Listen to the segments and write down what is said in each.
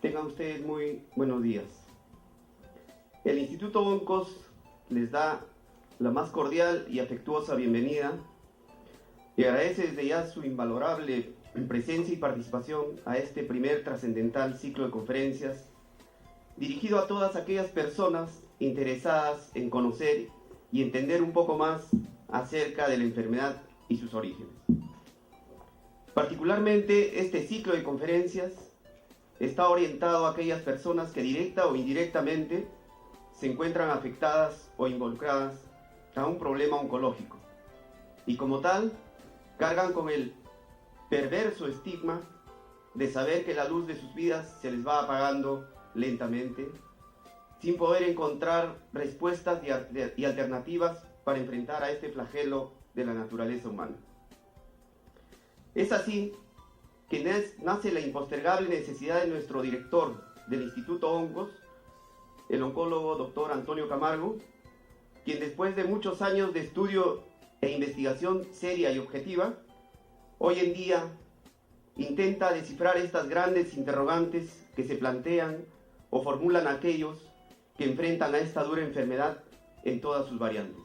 Tengan ustedes muy buenos días. El Instituto ONCOS les da la más cordial y afectuosa bienvenida y agradece desde ya su invalorable presencia y participación a este primer trascendental ciclo de conferencias dirigido a todas aquellas personas interesadas en conocer y entender un poco más acerca de la enfermedad y sus orígenes. Particularmente, este ciclo de conferencias está orientado a aquellas personas que directa o indirectamente se encuentran afectadas o involucradas a un problema oncológico y como tal cargan con el perverso estigma de saber que la luz de sus vidas se les va apagando lentamente sin poder encontrar respuestas y alternativas para enfrentar a este flagelo de la naturaleza humana. Es así que nace la impostergable necesidad de nuestro director del Instituto ONCOS, el oncólogo doctor Antonio Camargo, quien después de muchos años de estudio e investigación seria y objetiva, hoy en día intenta descifrar estas grandes interrogantes que se plantean o formulan aquellos que enfrentan a esta dura enfermedad en todas sus variantes.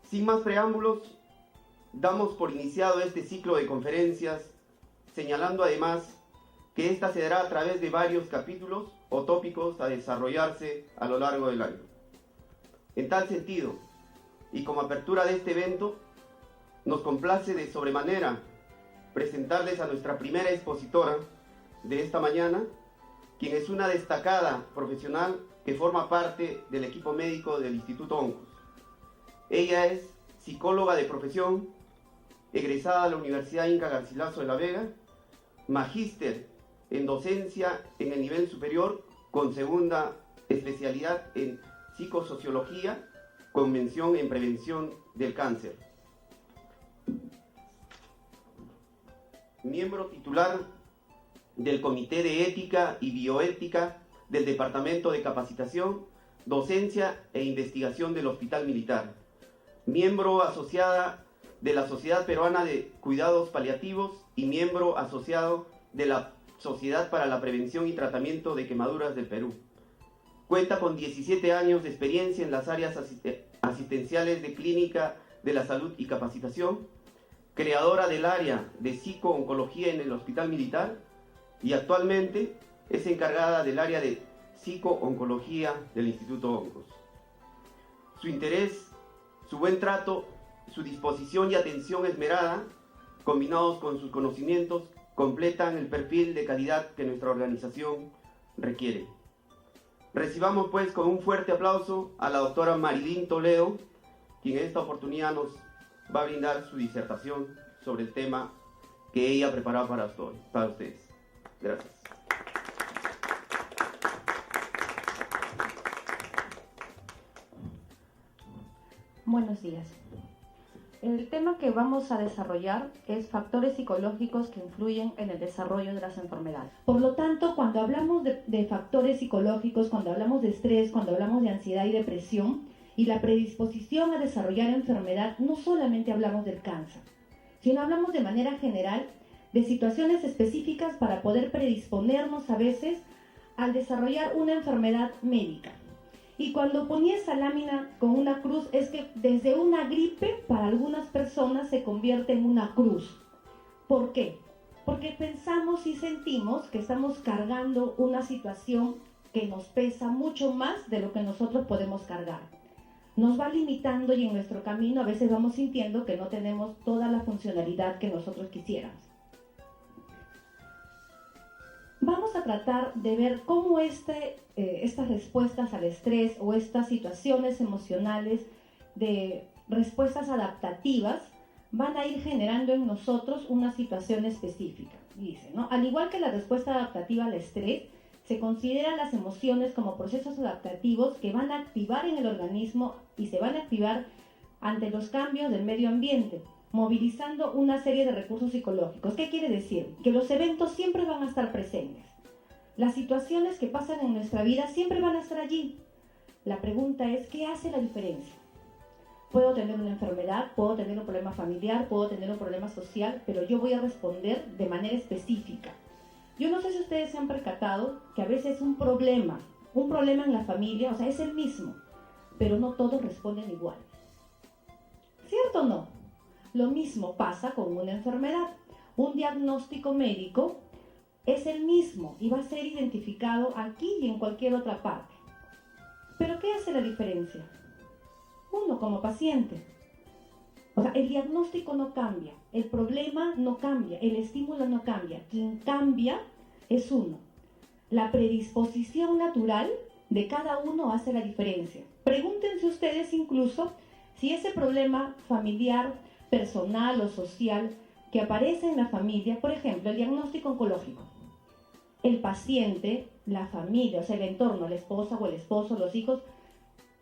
Sin más preámbulos, damos por iniciado este ciclo de conferencias, señalando además que esta se dará a través de varios capítulos o tópicos a desarrollarse a lo largo del año. En tal sentido, y como apertura de este evento, nos complace de sobremanera presentarles a nuestra primera expositora de esta mañana, quien es una destacada profesional que forma parte del equipo médico del Instituto ONCOS. Ella es psicóloga de profesión, egresada de la Universidad Inca Garcilaso de la Vega, magíster en docencia en el nivel superior con segunda especialidad en psicosociología con mención en prevención del cáncer. Miembro titular del Comité de Ética y Bioética del Departamento de Capacitación, Docencia e Investigación del Hospital Militar. Miembro asociada de la Sociedad Peruana de Cuidados Paliativos y miembro asociado de la Sociedad para la Prevención y Tratamiento de Quemaduras del Perú. Cuenta con 17 años de experiencia en las áreas asistenciales de clínica de la salud y capacitación, creadora del área de psico-oncología en el Hospital Militar y actualmente es encargada del área de psico-oncología del Instituto ONCOS. Su interés, su buen trato, su disposición y atención esmerada, combinados con sus conocimientos, completan el perfil de calidad que nuestra organización requiere. Recibamos pues con un fuerte aplauso a la doctora Marilyn Toledo, quien en esta oportunidad nos va a brindar su disertación sobre el tema que ella preparó para ustedes. Gracias. Buenos días. El tema que vamos a desarrollar es factores psicológicos que influyen en el desarrollo de las enfermedades. Por lo tanto, cuando hablamos de factores psicológicos, cuando hablamos de estrés, cuando hablamos de ansiedad y depresión y la predisposición a desarrollar enfermedad, no solamente hablamos del cáncer, sino hablamos de manera general de situaciones específicas para poder predisponernos a veces al desarrollar una enfermedad médica. Y cuando ponía esa lámina con una cruz, es que desde una gripe para algunas personas se convierte en una cruz. ¿Por qué? Porque pensamos y sentimos que estamos cargando una situación que nos pesa mucho más de lo que nosotros podemos cargar. Nos va limitando y en nuestro camino a veces vamos sintiendo que no tenemos toda la funcionalidad que nosotros quisiéramos. Vamos a tratar de ver cómo estas respuestas al estrés o estas situaciones emocionales de respuestas adaptativas van a ir generando en nosotros una situación específica. Dice, ¿no? Al igual que la respuesta adaptativa al estrés, se consideran las emociones como procesos adaptativos que van a activar en el organismo y se van a activar ante los cambios del medio ambiente, movilizando una serie de recursos psicológicos. ¿Qué quiere decir? Que los eventos siempre van a estar presentes. Las situaciones que pasan en nuestra vida siempre van a estar allí. La pregunta es, ¿qué hace la diferencia? Puedo tener una enfermedad, puedo tener un problema familiar, puedo tener un problema social, pero yo voy a responder de manera específica. Yo no sé si ustedes se han percatado que a veces un problema en la familia, o sea, es el mismo, pero no todos responden igual. ¿Cierto o no? Lo mismo pasa con una enfermedad. Un diagnóstico médico es el mismo y va a ser identificado aquí y en cualquier otra parte. ¿Pero qué hace la diferencia? Uno como paciente. O sea, el diagnóstico no cambia, el problema no cambia, el estímulo no cambia. Quien cambia es uno. La predisposición natural de cada uno hace la diferencia. Pregúntense ustedes incluso si ese problema familiar, personal o social que aparece en la familia, por ejemplo, el diagnóstico oncológico, el paciente, la familia, o sea, el entorno, la esposa o el esposo, los hijos,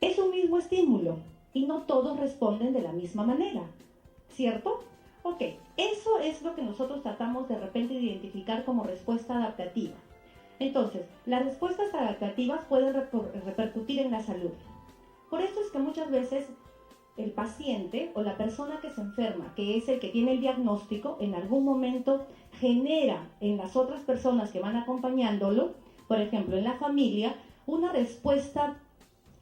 es un mismo estímulo y no todos responden de la misma manera, ¿cierto? Ok, eso es lo que nosotros tratamos de repente de identificar como respuesta adaptativa. Entonces, las respuestas adaptativas pueden repercutir en la salud. Por eso es que muchas veces el paciente o la persona que se enferma, que es el que tiene el diagnóstico, en algún momento genera en las otras personas que van acompañándolo, por ejemplo, en la familia, una respuesta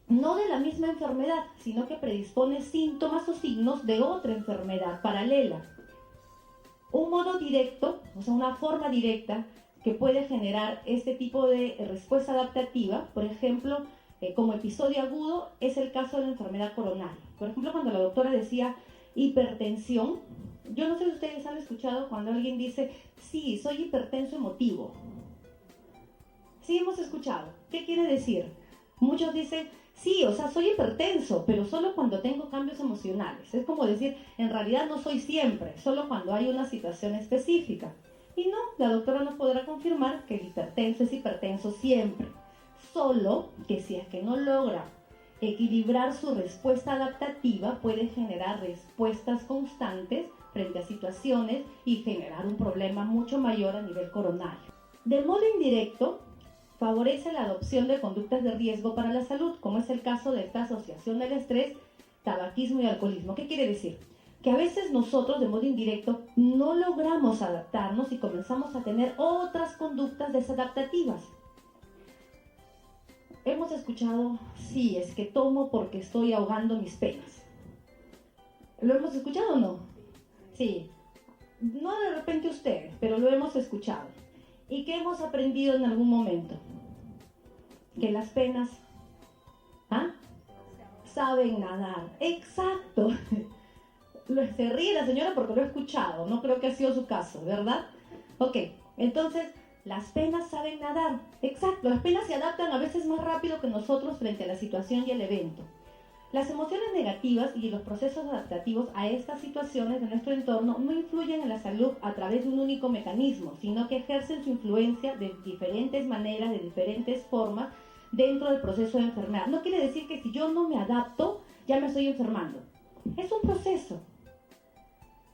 no de la misma enfermedad, sino que predispone síntomas o signos de otra enfermedad paralela. Un modo directo, o sea, una forma directa que puede generar este tipo de respuesta adaptativa, por ejemplo, como episodio agudo, es el caso de la enfermedad coronaria. Por ejemplo, cuando la doctora decía hipertensión, yo no sé si ustedes han escuchado cuando alguien dice, sí, soy hipertenso emotivo. Sí, hemos escuchado. ¿Qué quiere decir? Muchos dicen, sí, o sea, soy hipertenso, pero solo cuando tengo cambios emocionales. Es como decir, en realidad no soy siempre, solo cuando hay una situación específica. Y no, la doctora nos podrá confirmar que el hipertenso es hipertenso siempre. Solo que si es que no logra equilibrar su respuesta adaptativa, puede generar respuestas constantes frente a situaciones y generar un problema mucho mayor a nivel coronario. De modo indirecto, favorece la adopción de conductas de riesgo para la salud, como es el caso de esta asociación del estrés, tabaquismo y alcoholismo. ¿Qué quiere decir? Que a veces nosotros, de modo indirecto, no logramos adaptarnos y comenzamos a tener otras conductas desadaptativas. Hemos escuchado, sí, es que tomo porque estoy ahogando mis penas. ¿Lo hemos escuchado o no? Sí. No de repente ustedes, pero lo hemos escuchado. ¿Y qué hemos aprendido en algún momento? Que las penas saben nadar. Exacto. Se ríe la señora porque lo he escuchado. No creo que ha sido su caso, ¿verdad? Ok, entonces las penas saben nadar. Exacto, las penas se adaptan a veces más rápido que nosotros frente a la situación y el evento. Las emociones negativas y los procesos adaptativos a estas situaciones de nuestro entorno no influyen en la salud a través de un único mecanismo, sino que ejercen su influencia de diferentes maneras, de diferentes formas dentro del proceso de enfermedad. No quiere decir que si yo no me adapto, ya me estoy enfermando. Es un proceso.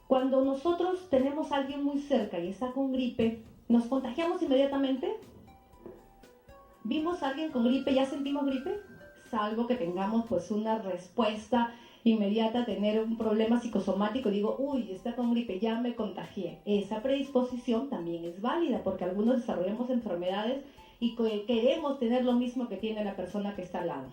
Cuando nosotros tenemos a alguien muy cerca y está con gripe, ¿nos contagiamos inmediatamente? ¿Vimos a alguien con gripe, ya sentimos gripe? Salvo que tengamos pues una respuesta inmediata, tener un problema psicosomático, digo, uy, está con gripe, ya me contagié. Esa predisposición también es válida porque algunos desarrollamos enfermedades y queremos tener lo mismo que tiene la persona que está al lado.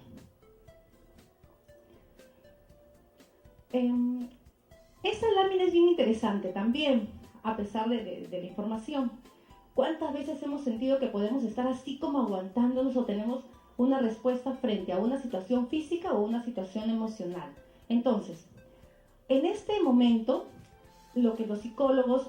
Esta lámina es bien interesante también, a pesar de la información. ¿Cuántas veces hemos sentido que podemos estar así como aguantándonos o tenemos una respuesta frente a una situación física o una situación emocional? Entonces, en este momento, lo que los psicólogos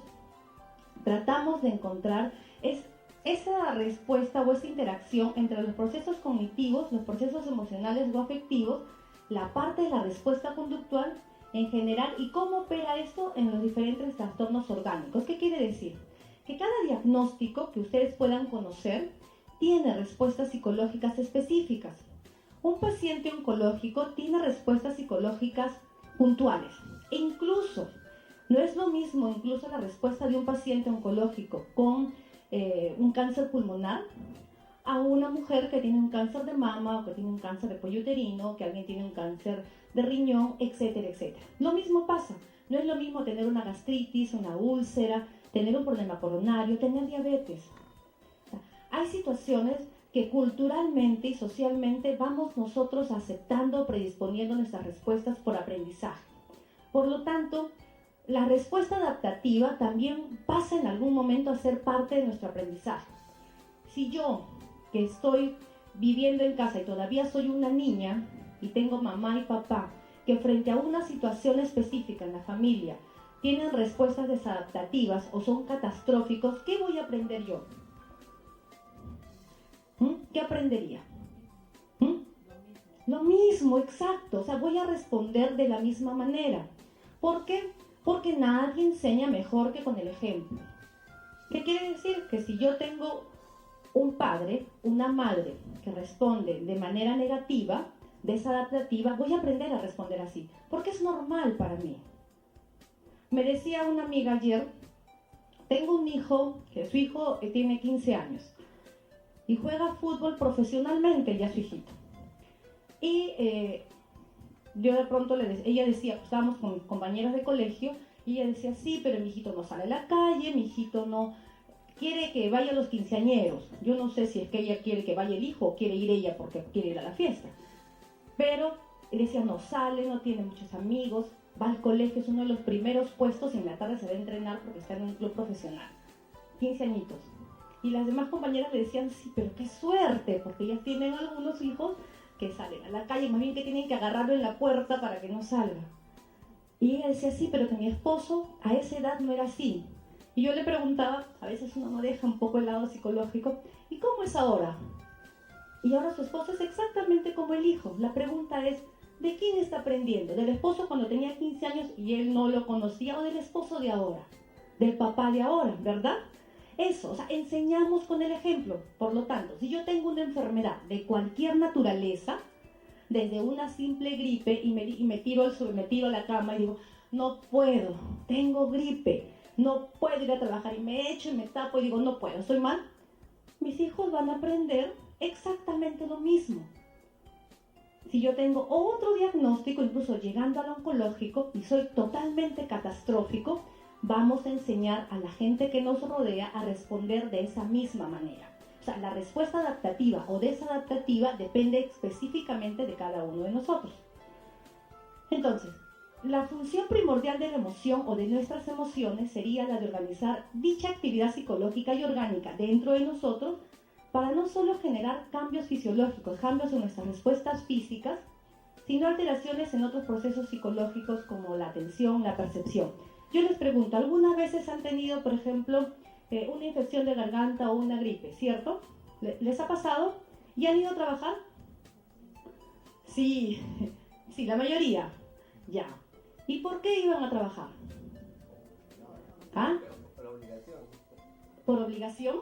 tratamos de encontrar es esa respuesta o esa interacción entre los procesos cognitivos, los procesos emocionales o afectivos, la parte de la respuesta conductual en general y cómo opera esto en los diferentes trastornos orgánicos. ¿Qué quiere decir? Que cada diagnóstico que ustedes puedan conocer tiene respuestas psicológicas específicas. Un paciente oncológico tiene respuestas psicológicas puntuales. E incluso, no es lo mismo incluso la respuesta de un paciente oncológico con un cáncer pulmonar a una mujer que tiene un cáncer de mama o que tiene un cáncer de cuello uterino, que alguien tiene un cáncer de riñón, etcétera, etcétera. Lo mismo pasa. No es lo mismo tener una gastritis, una úlcera, tener un problema coronario, tener diabetes. hay situaciones que culturalmente y socialmente vamos nosotros aceptando, predisponiendo nuestras respuestas por aprendizaje. Por lo tanto, la respuesta adaptativa también pasa en algún momento a ser parte de nuestro aprendizaje. Si yo, que estoy viviendo en casa y todavía soy una niña y tengo mamá y papá, que frente a una situación específica en la familia tienen respuestas desadaptativas o son catastróficos, ¿qué voy a aprender yo? ¿Qué aprendería? Lo mismo, exacto. O sea, voy a responder de la misma manera. ¿Por qué? Porque nadie enseña mejor que con el ejemplo. ¿Qué quiere decir? Que si yo tengo un padre, una madre que responde de manera negativa, desadaptativa, voy a aprender a responder así, porque es normal para mí. Me decía una amiga ayer, tengo un hijo, que su hijo tiene 15 años, y juega fútbol profesionalmente ya su hijito. Y yo de pronto ella decía, estábamos con compañeros de colegio, y ella decía, sí, pero mi hijito no sale a la calle, mi hijito no quiere que vaya a los quinceañeros. Yo no sé si es que ella quiere que vaya el hijo o quiere ir ella porque quiere ir a la fiesta. Pero decía, no sale, no tiene muchos amigos, va al colegio, es uno de los primeros puestos y en la tarde se va a entrenar porque está en un club profesional. 15 añitos. Y las demás compañeras le decían, sí, pero qué suerte, porque ellas tienen algunos hijos que salen a la calle, más bien que tienen que agarrarlo en la puerta para que no salga. Y ella decía, sí, pero que mi esposo a esa edad no era así. Y yo le preguntaba, a veces uno no deja un poco el lado psicológico, ¿y cómo es ahora? Y ahora su esposo es exactamente como el hijo. La pregunta es, ¿de quién está aprendiendo? ¿Del esposo cuando tenía 15 años y él no lo conocía o del esposo de ahora? Del papá de ahora, ¿verdad? Eso, o sea, enseñamos con el ejemplo. Por lo tanto, si yo tengo una enfermedad de cualquier naturaleza, desde una simple gripe y me tiro a la cama y digo, no puedo, tengo gripe, no puedo ir a trabajar y me echo y me tapo y digo, no puedo, estoy mal. Mis hijos van a aprender exactamente lo mismo. Si yo tengo otro diagnóstico, incluso llegando al oncológico, y soy totalmente catastrófico, vamos a enseñar a la gente que nos rodea a responder de esa misma manera. O sea, la respuesta adaptativa o desadaptativa depende específicamente de cada uno de nosotros. Entonces, la función primordial de la emoción o de nuestras emociones sería la de organizar dicha actividad psicológica y orgánica dentro de nosotros para no solo generar cambios fisiológicos, cambios en nuestras respuestas físicas, sino alteraciones en otros procesos psicológicos como la atención, la percepción. Yo les pregunto, ¿algunas veces han tenido, por ejemplo, una infección de garganta o una gripe, cierto? ¿Les ha pasado? ¿Y han ido a trabajar? Sí, sí, la mayoría. Ya. ¿Y por qué iban a trabajar? ¿Ah? Por obligación. ¿Por obligación?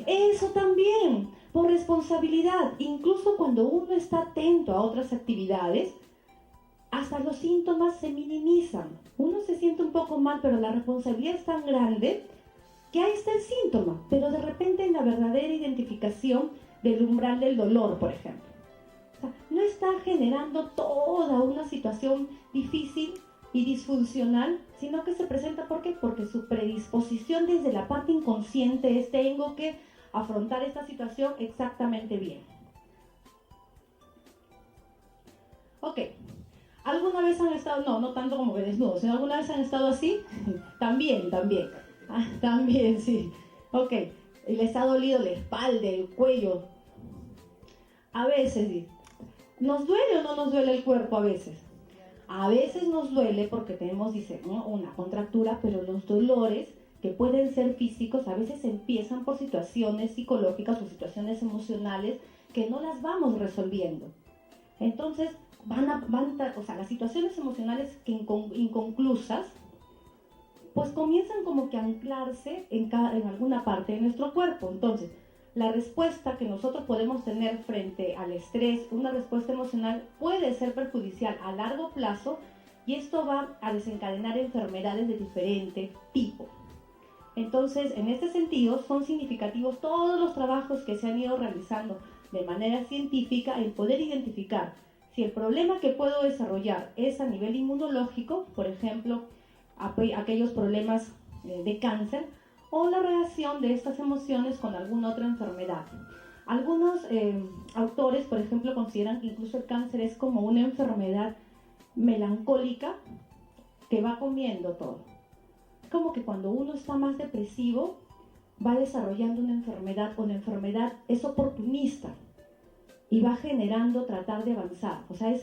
Eso también, por responsabilidad. Incluso cuando uno está atento a otras actividades, hasta los síntomas se minimizan. Uno se siente un poco mal, pero la responsabilidad es tan grande que ahí está el síntoma, pero de repente en la verdadera identificación del umbral del dolor, por ejemplo. O sea, no está generando toda una situación difícil y disfuncional, sino que se presenta, ¿por qué? Porque su predisposición desde la parte inconsciente es, tengo que afrontar esta situación exactamente bien. Ok. ¿Alguna vez han estado, no tanto como que desnudos, sino alguna vez han estado así? También. También, sí. Ok. Les ha dolido la espalda, el cuello. A veces, sí. ¿Nos duele o no nos duele el cuerpo a veces? A veces nos duele porque tenemos, dice, ¿no?, una contractura, pero los dolores que pueden ser físicos a veces empiezan por situaciones psicológicas o situaciones emocionales que no las vamos resolviendo. Entonces, las situaciones emocionales que inconclusas, pues comienzan como que a anclarse en alguna parte de nuestro cuerpo. Entonces, la respuesta que nosotros podemos tener frente al estrés, una respuesta emocional, puede ser perjudicial a largo plazo y esto va a desencadenar enfermedades de diferente tipo. Entonces, en este sentido, son significativos todos los trabajos que se han ido realizando de manera científica en poder identificar si el problema que puedo desarrollar es a nivel inmunológico, por ejemplo, aquellos problemas de cáncer, o la relación de estas emociones con alguna otra enfermedad. Algunos autores, por ejemplo, consideran que incluso el cáncer es como una enfermedad melancólica que va comiendo todo. Es como que cuando uno está más depresivo, va desarrollando una enfermedad, o la enfermedad es oportunista y va generando tratar de avanzar. O sea,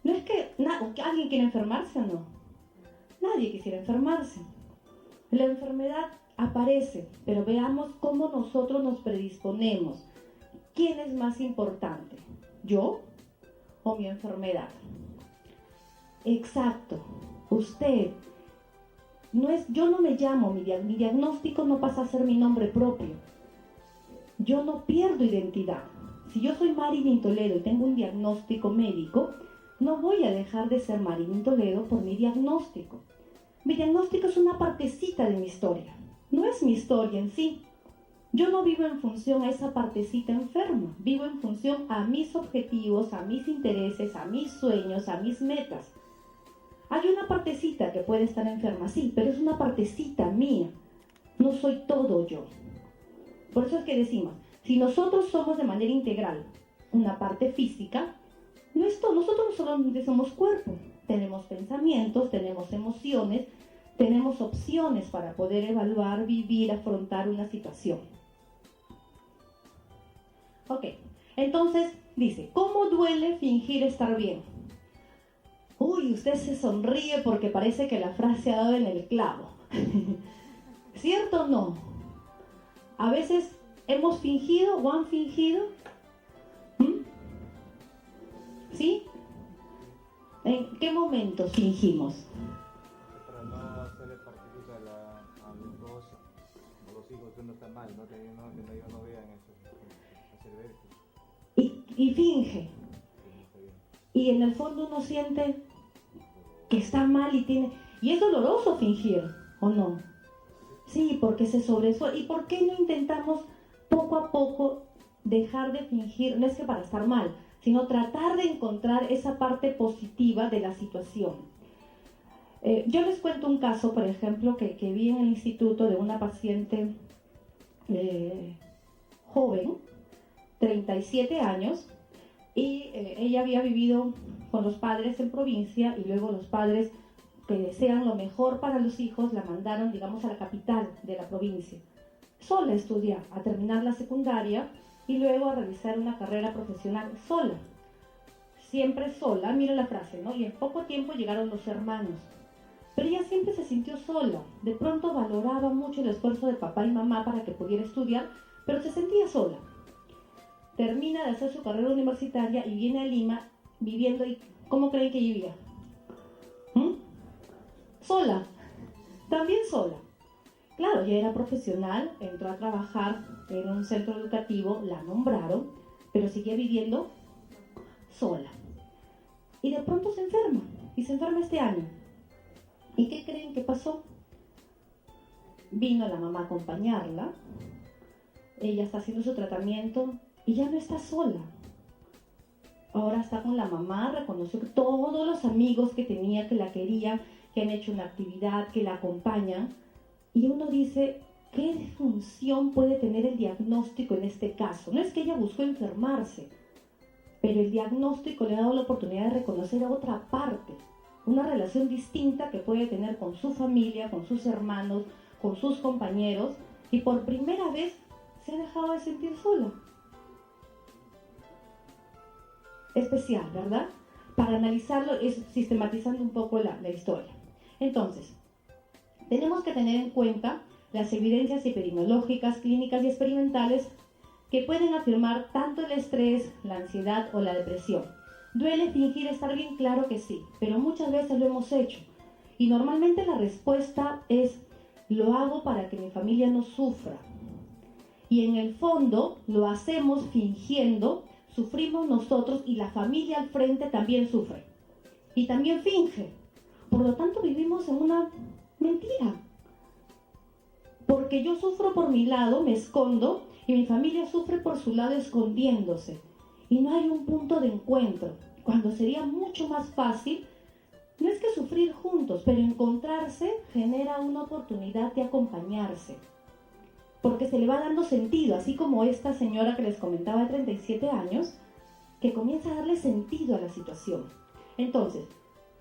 no es que alguien quiera enfermarse o no. Nadie quisiera enfermarse. La enfermedad aparece, pero veamos cómo nosotros nos predisponemos. ¿Quién es más importante? ¿Yo o mi enfermedad? Exacto. Usted. Yo no me llamo, mi diagnóstico no pasa a ser mi nombre propio. Yo no pierdo identidad. Si yo soy Marilyn Toledo y tengo un diagnóstico médico, no voy a dejar de ser Marilyn Toledo por mi diagnóstico. Mi diagnóstico es una partecita de mi historia, no es mi historia en sí. Yo no vivo en función a esa partecita enferma, vivo en función a mis objetivos, a mis intereses, a mis sueños, a mis metas. Hay una partecita que puede estar enferma, sí, pero es una partecita mía. No soy todo yo. Por eso es que decimos, si nosotros somos de manera integral una parte física, nosotros no solamente somos cuerpo. Tenemos pensamientos, tenemos emociones, tenemos opciones para poder evaluar, vivir, afrontar una situación. Ok, entonces dice, ¿cómo duele fingir estar bien? Uy, usted se sonríe porque parece que la frase ha dado en el clavo. ¿Cierto o no? A veces hemos fingido o han fingido. ¿Sí? ¿En qué momento fingimos? Para no hacerle participar a mi esposa o los hijos que uno está mal, ¿no? Que ellos no vean eso, hacer ver eso. Y finge. Y en el fondo uno siente que está mal y es doloroso fingir, ¿o no? Sí, porque se sobreesfuerza. ¿Y por qué no intentamos poco a poco dejar de fingir? No es que para estar mal, sino tratar de encontrar esa parte positiva de la situación. Yo les cuento un caso, por ejemplo, que vi en el instituto de una paciente joven, 37 años, y ella había vivido con los padres en provincia y luego los padres que desean lo mejor para los hijos la mandaron, digamos, a la capital de la provincia, sola a estudiar, a terminar la secundaria y luego a realizar una carrera profesional sola, siempre sola, mira la frase, ¿no? Y en poco tiempo llegaron los hermanos, pero ella siempre se sintió sola, de pronto valoraba mucho el esfuerzo de papá y mamá para que pudiera estudiar, pero se sentía sola. Termina de hacer su carrera universitaria y viene a Lima viviendo, y ¿cómo creen que vivía? Sola, también sola. Claro, ya era profesional, entró a trabajar en un centro educativo, la nombraron, pero seguía viviendo sola. Y de pronto se enferma, y se enferma este año. ¿Y qué creen que pasó? Vino la mamá a acompañarla, ella está haciendo su tratamiento y ya no está sola. Ahora está con la mamá, reconoció que todos los amigos que tenía, que la querían, que han hecho una actividad, que la acompañan. Y uno dice, ¿qué función puede tener el diagnóstico en este caso? No es que ella buscó enfermarse, pero el diagnóstico le ha dado la oportunidad de reconocer a otra parte, una relación distinta que puede tener con su familia, con sus hermanos, con sus compañeros, y por primera vez se ha dejado de sentir sola. Especial, ¿verdad? Para analizarlo es sistematizando un poco la historia. Entonces, tenemos que tener en cuenta las evidencias epidemiológicas, clínicas y experimentales que pueden afirmar tanto el estrés, la ansiedad o la depresión. ¿Duele fingir estar bien? Claro que sí, pero muchas veces lo hemos hecho. Y normalmente la respuesta es, lo hago para que mi familia no sufra. Y en el fondo lo hacemos fingiendo, sufrimos nosotros y la familia al frente también sufre. Y también finge. Por lo tanto vivimos en una mentira. Porque yo sufro por mi lado, me escondo, y mi familia sufre por su lado escondiéndose. Y no hay un punto de encuentro, cuando sería mucho más fácil, no es que sufrir juntos, pero encontrarse genera una oportunidad de acompañarse. porque se le va dando sentido, así como esta señora que les comentaba de 37 años, que comienza a darle sentido a la situación. Entonces,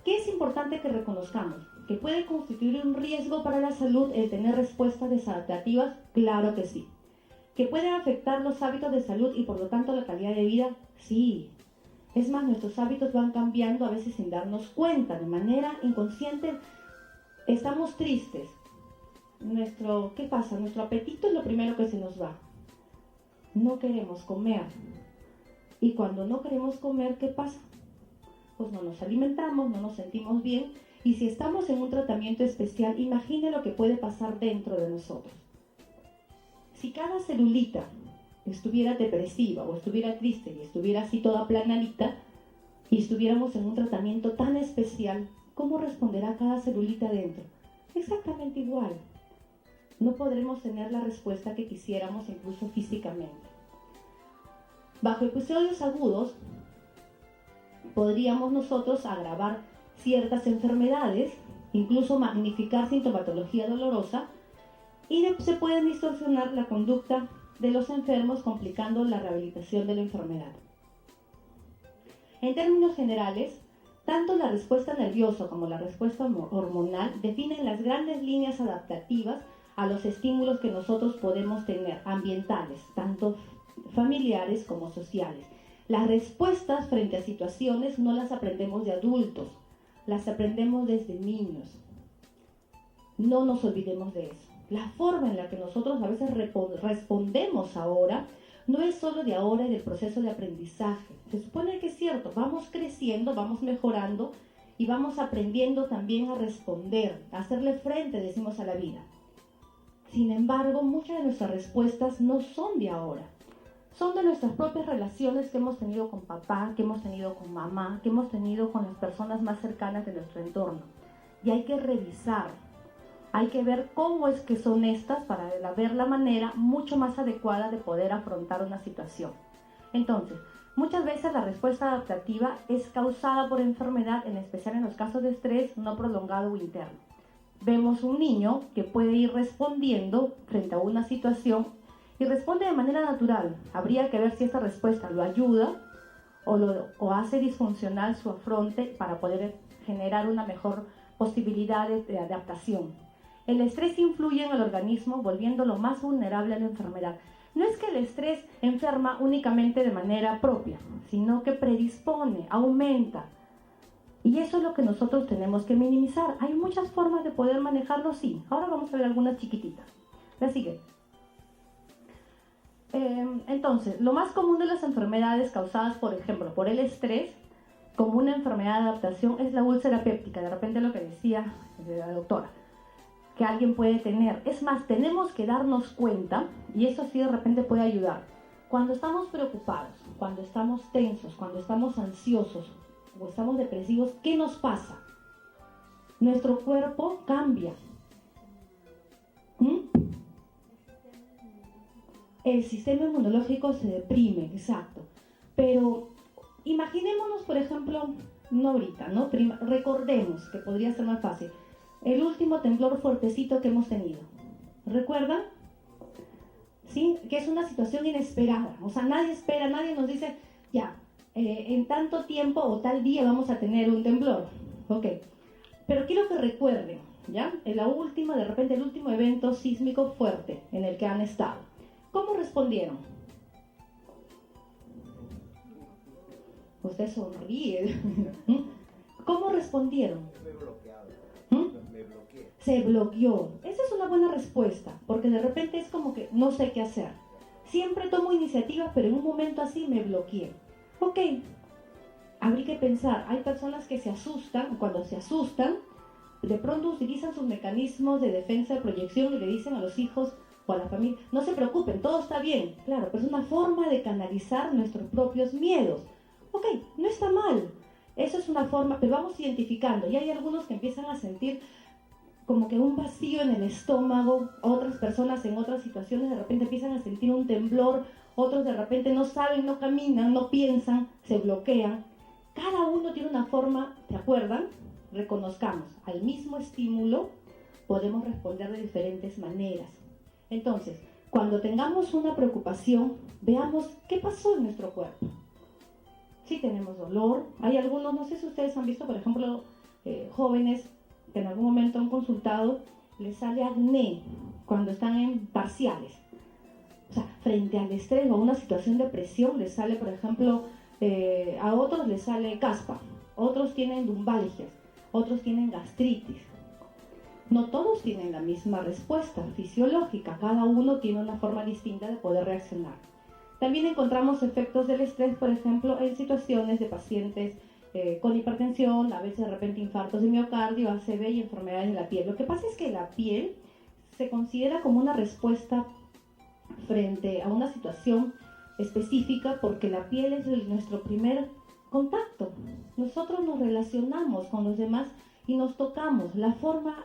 ¿qué es importante que reconozcamos? ¿Que puede constituir un riesgo para la salud el tener respuestas desadaptativas? Claro que sí. ¿Que puede afectar los hábitos de salud y por lo tanto la calidad de vida? Sí. Es más, nuestros hábitos van cambiando a veces sin darnos cuenta, de manera inconsciente. Estamos tristes. ¿Qué pasa? Nuestro apetito es lo primero que se nos va. No queremos comer. Y cuando no queremos comer, ¿qué pasa? Pues no nos alimentamos, no nos sentimos bien. Y si estamos en un tratamiento especial, imagine lo que puede pasar dentro de nosotros. Si cada celulita estuviera depresiva o estuviera triste y estuviera así toda planadita y estuviéramos en un tratamiento tan especial, ¿cómo responderá cada celulita dentro? Exactamente igual. No podremos tener la respuesta que quisiéramos, incluso físicamente. Bajo episodios agudos, podríamos nosotros agravar ciertas enfermedades, incluso magnificar sintomatología dolorosa, y se puede distorsionar la conducta de los enfermos, complicando la rehabilitación de la enfermedad. En términos generales, tanto la respuesta nerviosa como la respuesta hormonal definen las grandes líneas adaptativas a los estímulos que nosotros podemos tener, ambientales, tanto familiares como sociales. Las respuestas frente a situaciones no las aprendemos de adultos, las aprendemos desde niños. No nos olvidemos de eso. La forma en la que nosotros a veces respondemos ahora no es solo de ahora y del proceso de aprendizaje. Se supone que es cierto, vamos creciendo, vamos mejorando y vamos aprendiendo también a responder, a hacerle frente, decimos, a la vida. Sin embargo, muchas de nuestras respuestas no son de ahora. Son de nuestras propias relaciones que hemos tenido con papá, que hemos tenido con mamá, que hemos tenido con las personas más cercanas de nuestro entorno. Y hay que revisar, hay que ver cómo es que son estas para ver la manera mucho más adecuada de poder afrontar una situación. Entonces, muchas veces la respuesta adaptativa es causada por enfermedad, en especial en los casos de estrés no prolongado o interno. Vemos un niño que puede ir respondiendo frente a una situación y responde de manera natural. Habría que ver si esta respuesta lo ayuda o hace disfuncional su afronte para poder generar una mejor posibilidad de adaptación. El estrés influye en el organismo, volviéndolo más vulnerable a la enfermedad. No es que el estrés enferma únicamente de manera propia, sino que predispone, aumenta. Y eso es lo que nosotros tenemos que minimizar. Hay muchas formas de poder manejarlo, sí. Ahora vamos a ver algunas chiquititas. La siguiente. Entonces, lo más común de las enfermedades causadas, por ejemplo, por el estrés, como una enfermedad de adaptación, es la úlcera péptica. De repente lo que decía la doctora, que alguien puede tener. Es más, tenemos que darnos cuenta, y eso sí de repente puede ayudar. Cuando estamos preocupados, cuando estamos tensos, cuando estamos ansiosos o estamos depresivos, ¿qué nos pasa? Nuestro cuerpo cambia. El sistema inmunológico se deprime, exacto. Pero imaginémonos, por ejemplo, no ahorita, ¿no? Recordemos, que podría ser más fácil, el último temblor fuertecito que hemos tenido. ¿Recuerdan? ¿Sí? Que es una situación inesperada. O sea, nadie espera, nadie nos dice, ya, en tanto tiempo o tal día vamos a tener un temblor. Ok. Pero quiero que recuerden, ¿ya? De repente el último evento sísmico fuerte en el que han estado. ¿Cómo respondieron? Usted sonríe. ¿Cómo respondieron? Se bloqueó. Esa es una buena respuesta, porque de repente es como que no sé qué hacer. Siempre tomo iniciativa, pero en un momento así me bloqueé. Ok, habría que pensar, hay personas que se asustan, cuando se asustan, de pronto utilizan sus mecanismos de defensa de proyección y le dicen a los hijos o a la familia, no se preocupen, todo está bien. Claro, pero es una forma de canalizar nuestros propios miedos. Ok, no está mal. Eso es una forma, pero vamos identificando. Y hay algunos que empiezan a sentir como que un vacío en el estómago, otras personas en otras situaciones de repente empiezan a sentir un temblor, otros de repente no saben, no caminan, no piensan, se bloquean. Cada uno tiene una forma, ¿te acuerdan? Reconozcamos, al mismo estímulo podemos responder de diferentes maneras. Entonces, cuando tengamos una preocupación, veamos qué pasó en nuestro cuerpo. Si tenemos dolor, hay algunos, no sé si ustedes han visto, por ejemplo, jóvenes que en algún momento han consultado, les sale acné cuando están en parciales. O sea, frente al estrés o a una situación de presión, les sale, por ejemplo, a otros les sale caspa, otros tienen lumbalgias, otros tienen gastritis. No todos tienen la misma respuesta fisiológica, cada uno tiene una forma distinta de poder reaccionar. También encontramos efectos del estrés, por ejemplo, en situaciones de pacientes con hipertensión, a veces de repente infartos de miocardio, ACV y enfermedades de la piel. Lo que pasa es que la piel se considera como una respuesta frente a una situación específica porque la piel es nuestro primer contacto. Nosotros nos relacionamos con los demás y nos tocamos. La forma,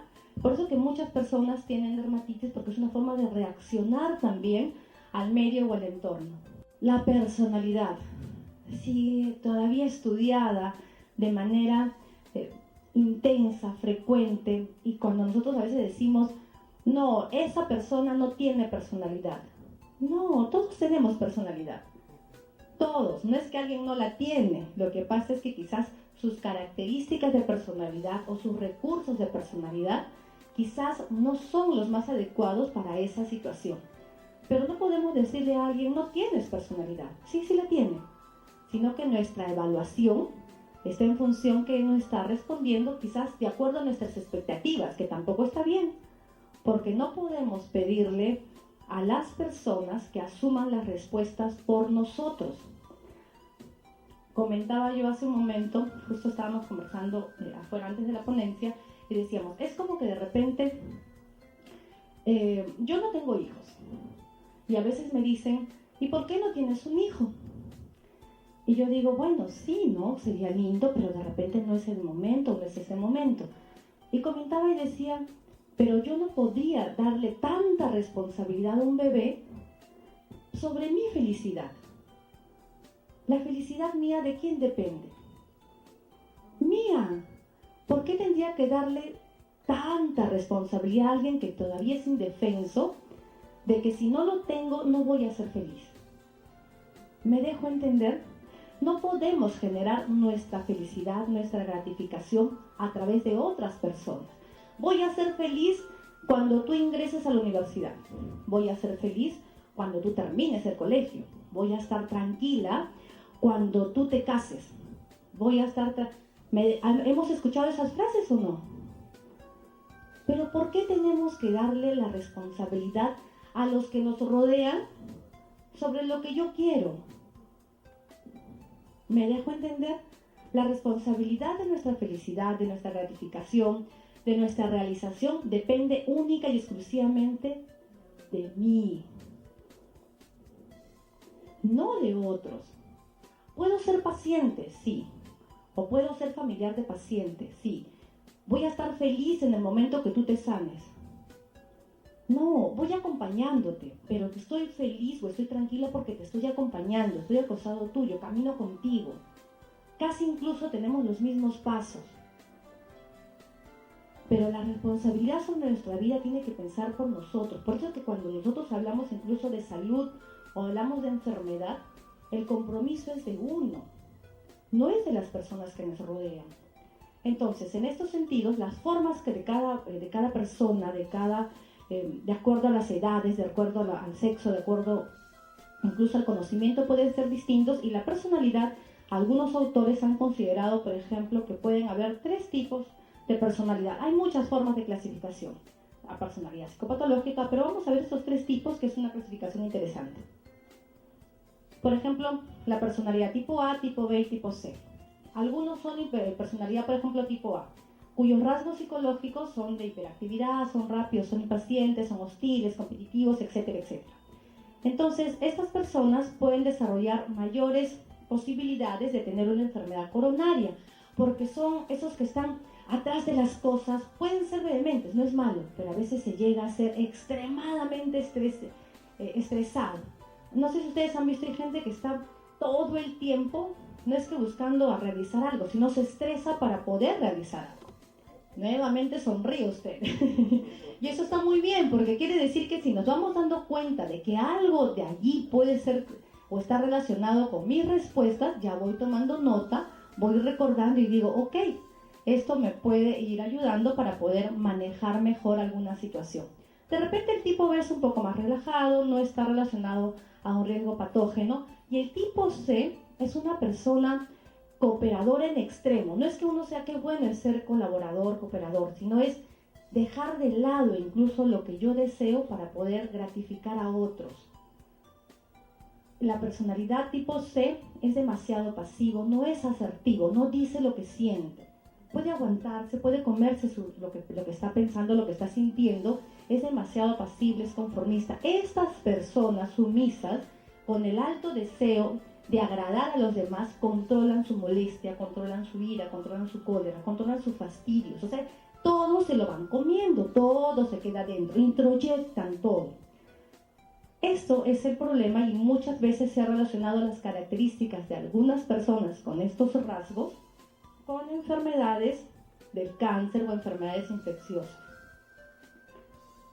por eso que muchas personas tienen dermatitis, porque es una forma de reaccionar también al medio o al entorno. La personalidad, si todavía estudiada de manera intensa, frecuente, y cuando nosotros a veces decimos, no, esa persona no tiene personalidad. No, todos tenemos personalidad. Todos, no es que alguien no la tiene, lo que pasa es que quizás sus características de personalidad o sus recursos de personalidad quizás no son los más adecuados para esa situación. Pero no podemos decirle a alguien, no tienes personalidad. Sí, sí la tiene. Sino que nuestra evaluación está en función que no está respondiendo quizás de acuerdo a nuestras expectativas, que tampoco está bien. Porque no podemos pedirle a las personas que asuman las respuestas por nosotros. Comentaba yo hace un momento, justo estábamos conversando afuera antes de la ponencia, y decíamos, es como que de repente, yo no tengo hijos. Y a veces me dicen, ¿y por qué no tienes un hijo? Y yo digo, bueno, sí, ¿no? Sería lindo, pero de repente no es el momento, no es ese momento. Y comentaba y decía, pero yo no podría darle tanta responsabilidad a un bebé sobre mi felicidad. La felicidad mía, ¿de quién depende? Mía. ¿Por qué tendría que darle tanta responsabilidad a alguien que todavía es indefenso de que si no lo tengo no voy a ser feliz? ¿Me dejo entender? No podemos generar nuestra felicidad, nuestra gratificación a través de otras personas. Voy a ser feliz cuando tú ingreses a la universidad. Voy a ser feliz cuando tú termines el colegio. Voy a estar tranquila cuando tú te cases. Voy a estar... ¿Hemos escuchado esas frases o no? Pero ¿por qué tenemos que darle la responsabilidad a los que nos rodean sobre lo que yo quiero? ¿Me dejo entender? La responsabilidad de nuestra felicidad, de nuestra gratificación, de nuestra realización, depende única y exclusivamente de mí, no de otros. ¿Puedo ser paciente? Sí. ¿O puedo ser familiar de paciente? Sí. ¿Voy a estar feliz en el momento que tú te sanes? No, voy acompañándote, pero estoy feliz o estoy tranquila porque te estoy acompañando, estoy al costado tuyo, camino contigo. Casi incluso tenemos los mismos pasos. Pero la responsabilidad sobre nuestra vida tiene que pensar por nosotros. Por eso que cuando nosotros hablamos incluso de salud o hablamos de enfermedad, el compromiso es de uno, no es de las personas que nos rodean. Entonces, en estos sentidos, las formas que de cada persona, de acuerdo a las edades, de acuerdo al sexo, de acuerdo incluso al conocimiento, pueden ser distintos, y la personalidad, algunos autores han considerado, por ejemplo, que pueden haber 3 tipos de personalidad. Hay muchas formas de clasificación a personalidad psicopatológica, pero vamos a ver estos 3 tipos, que es una clasificación interesante. Por ejemplo, la personalidad tipo A, tipo B y tipo C. Algunos son personalidad, por ejemplo, tipo A, cuyos rasgos psicológicos son de hiperactividad, son rápidos, son impacientes, son hostiles, competitivos, etcétera, etcétera. Entonces, estas personas pueden desarrollar mayores posibilidades de tener una enfermedad coronaria, porque son esos que están atrás de las cosas, pueden ser vehementes, no es malo, pero a veces se llega a ser extremadamente estresado. No sé si ustedes han visto, hay gente que está todo el tiempo, no es que buscando a realizar algo, sino se estresa para poder realizar algo. Nuevamente sonríe usted. Y eso está muy bien, porque quiere decir que si nos vamos dando cuenta de que algo de allí puede ser o está relacionado con mis respuestas, ya voy tomando nota, voy recordando y digo, ok, esto me puede ir ayudando para poder manejar mejor alguna situación. De repente el tipo B es un poco más relajado, no está relacionado a un riesgo patógeno, y el tipo C es una persona cooperador en extremo. No es que uno sea que bueno es ser colaborador, cooperador, sino es dejar de lado incluso lo que yo deseo para poder gratificar a otros. La personalidad tipo C es demasiado pasivo, no es asertivo, no dice lo que siente. Puede aguantarse, puede comerse lo que está pensando, lo que está sintiendo, es demasiado pasible, es conformista. Estas personas sumisas, con el alto deseo de agradar a los demás, controlan su molestia, controlan su ira, controlan su cólera, controlan sus fastidios. O sea, todo se lo van comiendo, todo se queda dentro, introyectan todo. Esto es el problema y muchas veces se ha relacionado las características de algunas personas con estos rasgos con enfermedades del cáncer o enfermedades infecciosas.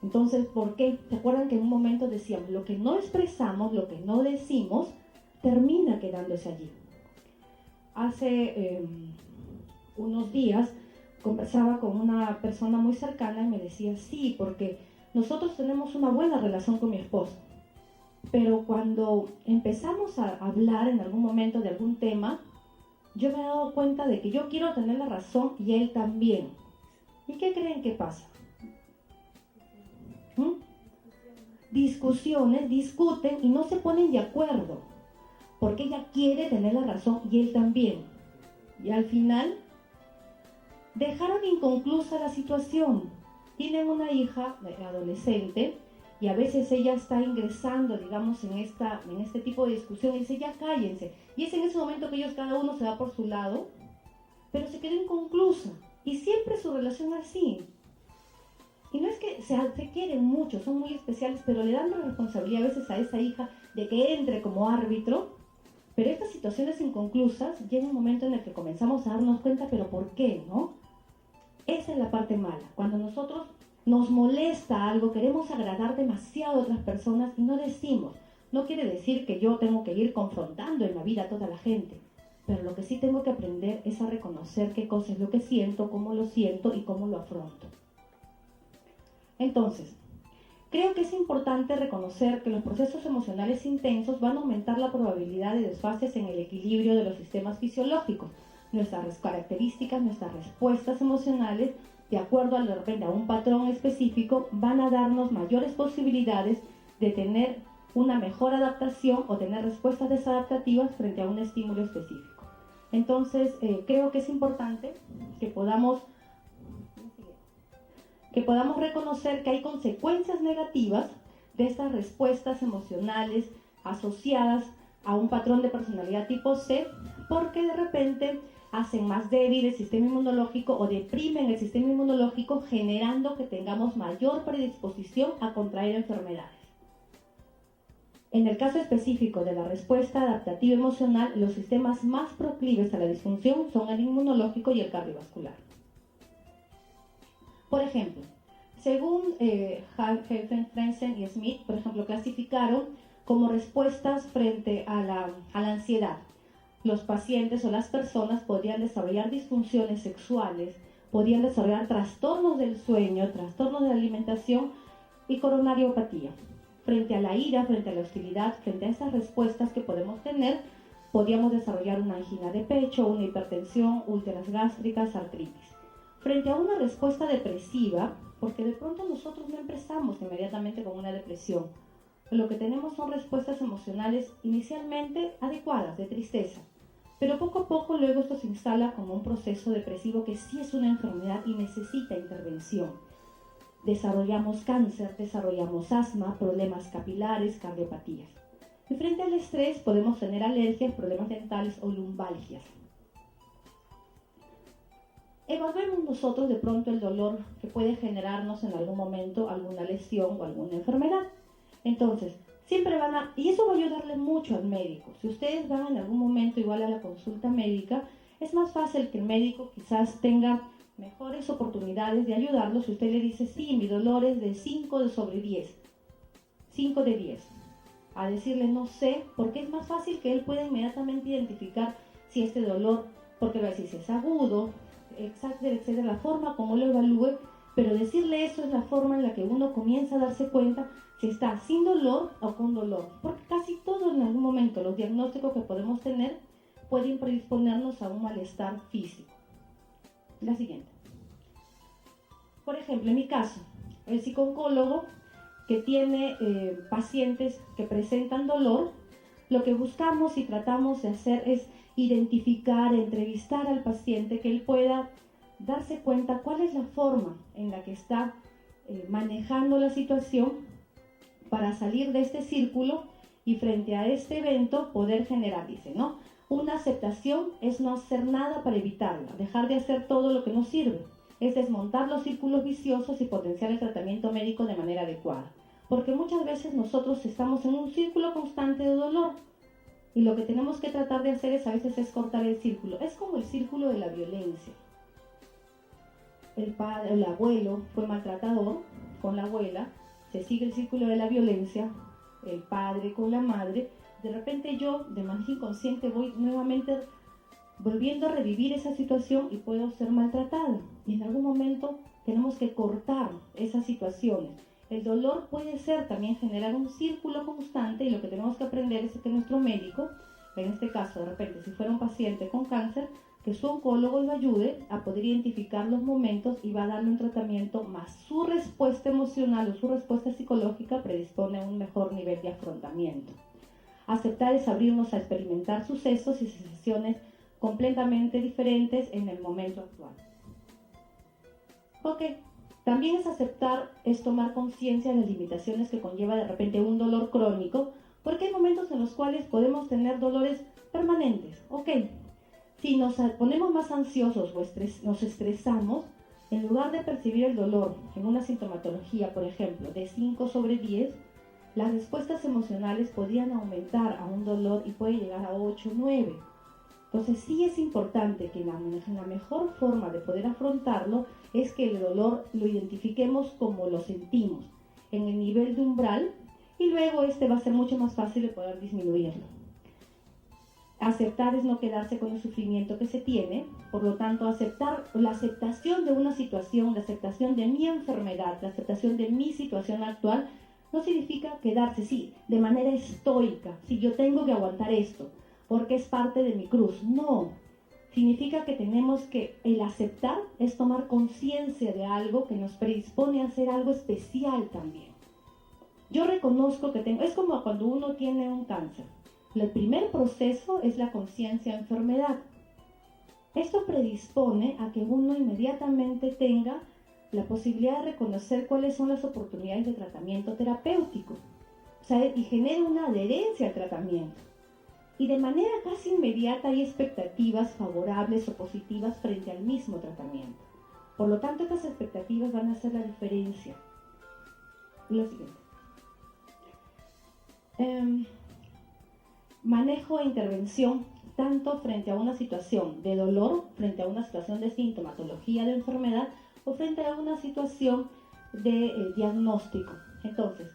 Entonces, ¿por qué? ¿Se acuerdan que en un momento decíamos, lo que no expresamos, lo que no decimos, termina quedándose allí? Hace unos días conversaba con una persona muy cercana y me decía, sí, porque nosotros tenemos una buena relación con mi esposo, pero cuando empezamos a hablar en algún momento de algún tema, yo me he dado cuenta de que yo quiero tener la razón y él también. ¿Y qué creen que pasa? Discusiones, discuten y no se ponen de acuerdo, porque ella quiere tener la razón y él también. Y al final dejaron inconclusa la situación. Tienen una hija adolescente y a veces ella está ingresando, digamos, en este tipo de discusión y dice, ya cállense. Y es en ese momento que ellos cada uno se va por su lado, pero se queda inconclusa. Y siempre su relación así. Y no es que se quieren mucho, son muy especiales, pero le dan la responsabilidad a veces a esa hija de que entre como árbitro. Pero estas situaciones inconclusas llega un momento en el que comenzamos a darnos cuenta, pero ¿por qué, no? Esa es la parte mala. Cuando nosotros nos molesta algo, queremos agradar demasiado a otras personas y no decimos. No quiere decir que yo tengo que ir confrontando en la vida a toda la gente, pero lo que sí tengo que aprender es a reconocer qué cosa es lo que siento, cómo lo siento y cómo lo afronto. Entonces, creo que es importante reconocer que los procesos emocionales intensos van a aumentar la probabilidad de desfases en el equilibrio de los sistemas fisiológicos. Nuestras características, nuestras respuestas emocionales, de acuerdo de repente a un patrón específico, van a darnos mayores posibilidades de tener una mejor adaptación o tener respuestas desadaptativas frente a un estímulo específico. Entonces, creo que es importante que podamos reconocer que hay consecuencias negativas de estas respuestas emocionales asociadas a un patrón de personalidad tipo C, porque de repente hacen más débil el sistema inmunológico o deprimen el sistema inmunológico, generando que tengamos mayor predisposición a contraer enfermedades. En el caso específico de la respuesta adaptativa emocional, los sistemas más proclives a la disfunción son el inmunológico y el cardiovascular. Por ejemplo, según Frentzen y Smith, por ejemplo, clasificaron como respuestas frente a la ansiedad. Los pacientes o las personas podían desarrollar disfunciones sexuales, podían desarrollar trastornos del sueño, trastornos de la alimentación y coronariopatía. Frente a la ira, frente a la hostilidad, frente a esas respuestas que podemos tener, podíamos desarrollar una angina de pecho, una hipertensión, úlceras gástricas, artritis. Frente a una respuesta depresiva, porque de pronto nosotros no empezamos inmediatamente con una depresión, lo que tenemos son respuestas emocionales inicialmente adecuadas, de tristeza, pero poco a poco luego esto se instala como un proceso depresivo que sí es una enfermedad y necesita intervención. Desarrollamos cáncer, desarrollamos asma, problemas capilares, cardiopatías. Y frente al estrés podemos tener alergias, problemas dentales o lumbalgias. Evaluemos nosotros de pronto el dolor que puede generarnos en algún momento alguna lesión o alguna enfermedad. Entonces, siempre y eso va a ayudarle mucho al médico. Si ustedes van en algún momento igual a la consulta médica, es más fácil que el médico quizás tenga mejores oportunidades de ayudarlo si usted le dice, sí, mi dolor es de 5 sobre 10, 5 de 10. A decirle no sé, porque es más fácil que él pueda inmediatamente identificar si este dolor, porque va a decir si es agudo, etcétera, la forma como lo evalúe, pero decirle eso es la forma en la que uno comienza a darse cuenta si está sin dolor o con dolor, porque casi todo en algún momento, los diagnósticos que podemos tener pueden predisponernos a un malestar físico. La siguiente. Por ejemplo, en mi caso, el psicooncólogo que tiene pacientes que presentan dolor, lo que buscamos y tratamos de hacer es identificar, entrevistar al paciente, que él pueda darse cuenta cuál es la forma en la que está manejando la situación para salir de este círculo y frente a este evento poder generar, dice, ¿no? Una aceptación es no hacer nada para evitarla, dejar de hacer todo lo que nos sirve. Es desmontar los círculos viciosos y potenciar el tratamiento médico de manera adecuada. Porque muchas veces nosotros estamos en un círculo constante de dolor y lo que tenemos que tratar de hacer a veces es cortar el círculo. Es como el círculo de la violencia. El padre, el abuelo fue maltratador con la abuela, se sigue el círculo de la violencia, el padre con la madre. De repente yo, de manera inconsciente, voy nuevamente volviendo a revivir esa situación y puedo ser maltratada. Y en algún momento tenemos que cortar esas situaciones. El dolor puede ser también generar un círculo constante y lo que tenemos que aprender es que nuestro médico, en este caso de repente si fuera un paciente con cáncer, que su oncólogo lo ayude a poder identificar los momentos y va a darle un tratamiento más su respuesta emocional o su respuesta psicológica predispone a un mejor nivel de afrontamiento. Aceptar es abrirnos a experimentar sucesos y sensaciones completamente diferentes en el momento actual. Ok, también es aceptar, es tomar conciencia de las limitaciones que conlleva de repente un dolor crónico, porque hay momentos en los cuales podemos tener dolores permanentes. Ok, si nos ponemos más ansiosos o nos estresamos, en lugar de percibir el dolor en una sintomatología, por ejemplo, de 5 sobre 10, las respuestas emocionales podrían aumentar a un dolor y puede llegar a 8 o 9. Entonces sí es importante que la mejor forma de poder afrontarlo es que el dolor lo identifiquemos como lo sentimos, en el nivel de umbral, y luego va a ser mucho más fácil de poder disminuirlo. Aceptar es no quedarse con el sufrimiento que se tiene, por lo tanto la aceptación de una situación, la aceptación de mi enfermedad, la aceptación de mi situación actual, no significa quedarse, sí, de manera estoica, sí, yo tengo que aguantar esto, porque es parte de mi cruz. No, significa que tenemos que, el aceptar es tomar conciencia de algo que nos predispone a hacer algo especial también. Yo reconozco que es como cuando uno tiene un cáncer. El primer proceso es la conciencia de enfermedad. Esto predispone a que uno inmediatamente tenga la posibilidad de reconocer cuáles son las oportunidades de tratamiento terapéutico, y genera una adherencia al tratamiento. Y de manera casi inmediata hay expectativas favorables o positivas frente al mismo tratamiento. Por lo tanto, estas expectativas van a hacer la diferencia. Lo siguiente. Manejo e intervención tanto frente a una situación de dolor, frente a una situación de sintomatología de enfermedad o frente a una situación de diagnóstico. Entonces,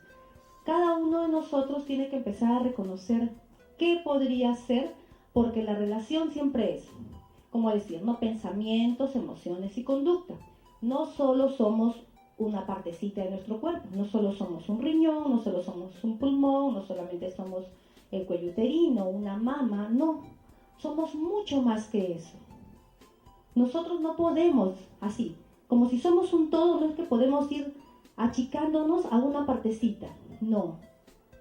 cada uno de nosotros tiene que empezar a reconocer qué podría ser, porque la relación siempre es, como decir, no pensamientos, emociones y conducta. No solo somos una partecita de nuestro cuerpo, no solo somos un riñón, no solo somos un pulmón, no solamente somos el cuello uterino, una mama, no, somos mucho más que eso. Nosotros no podemos así, como si somos un todo, no es que podemos ir achicándonos a una partecita, no.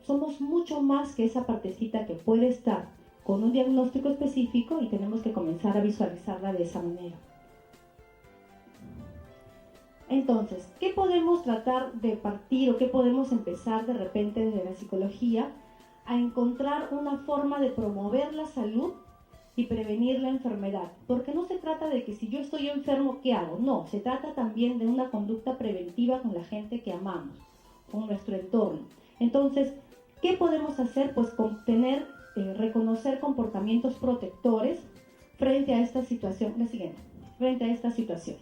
Somos mucho más que esa partecita que puede estar con un diagnóstico específico y tenemos que comenzar a visualizarla de esa manera. Entonces, ¿qué podemos tratar de partir o qué podemos empezar de repente desde la psicología a encontrar una forma de promover la salud y prevenir la enfermedad? Porque no se trata de que si yo estoy enfermo, ¿qué hago? No, se trata también de una conducta preventiva con la gente que amamos, con nuestro entorno. Entonces, ¿qué podemos hacer? Pues reconocer comportamientos protectores frente a esta situación. La siguiente, frente a esta situación.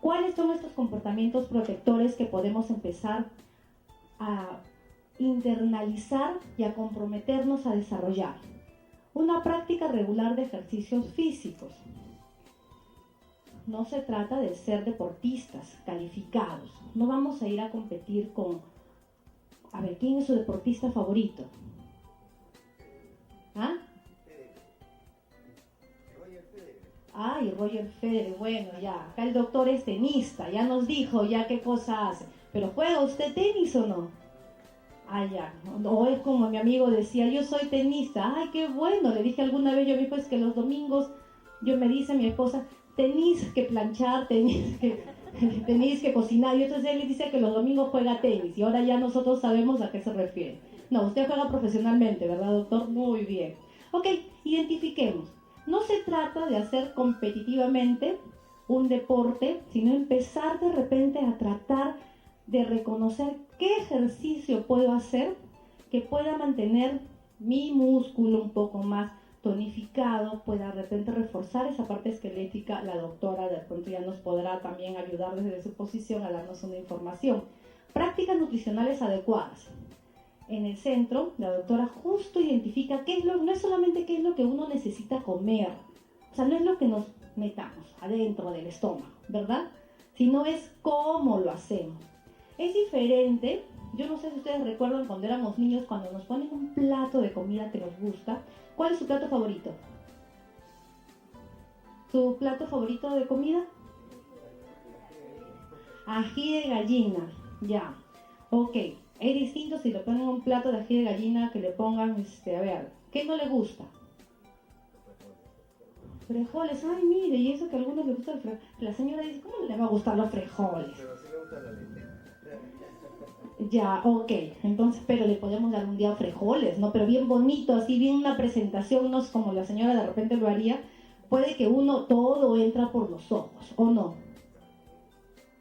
¿Cuáles son estos comportamientos protectores que podemos empezar a internalizar y a comprometernos a desarrollar? Una práctica regular de ejercicios físicos. No se trata de ser deportistas calificados. No vamos a ir a competir con... A ver, ¿quién es su deportista favorito? ¿Ah? Ay, Roger Federer, bueno, ya. Acá el doctor es tenista, ya nos dijo ya qué cosa hace. ¿Pero juega usted tenis o no? Ah, ya. O es como mi amigo decía, yo soy tenista. Ay, qué bueno. Le dije alguna vez, yo vi pues que los domingos, me dice mi esposa, tenis que planchar, tenis que cocinar. Y entonces él le dice que los domingos juega tenis. Y ahora ya nosotros sabemos a qué se refiere. No, usted juega profesionalmente, ¿verdad, doctor? Muy bien. Ok, identifiquemos. No se trata de hacer competitivamente un deporte, sino empezar de repente a tratar de reconocer qué ejercicio puedo hacer que pueda mantener mi músculo un poco más tonificado, pueda de repente reforzar esa parte esquelética. La doctora de pronto ya nos podrá también ayudar desde su posición a darnos una información. Prácticas nutricionales adecuadas. En el centro, la doctora justo identifica no es solamente qué es lo que uno necesita comer, o sea, no es lo que nos metamos adentro del estómago, ¿verdad? Sino es cómo lo hacemos. Es diferente, yo no sé si ustedes recuerdan cuando éramos niños, cuando nos ponen un plato de comida que nos gusta. ¿Cuál es su plato favorito? ¿Su plato favorito de comida? Ají de gallina, ya, ok. Es distinto si le ponen un plato de ají de gallina que le pongan, a ver, ¿qué no le gusta? Frijoles, ay mire, y eso que a algunos les gusta el frijoles. La señora dice, ¿cómo no le va a gustar los frijoles? Pero sí me gusta la lenteja. Ya, ok, entonces, pero le podemos dar un día frijoles, ¿no? Pero bien bonito, así bien una presentación, no es como la señora de repente lo haría. Puede que todo entra por los ojos, ¿o no?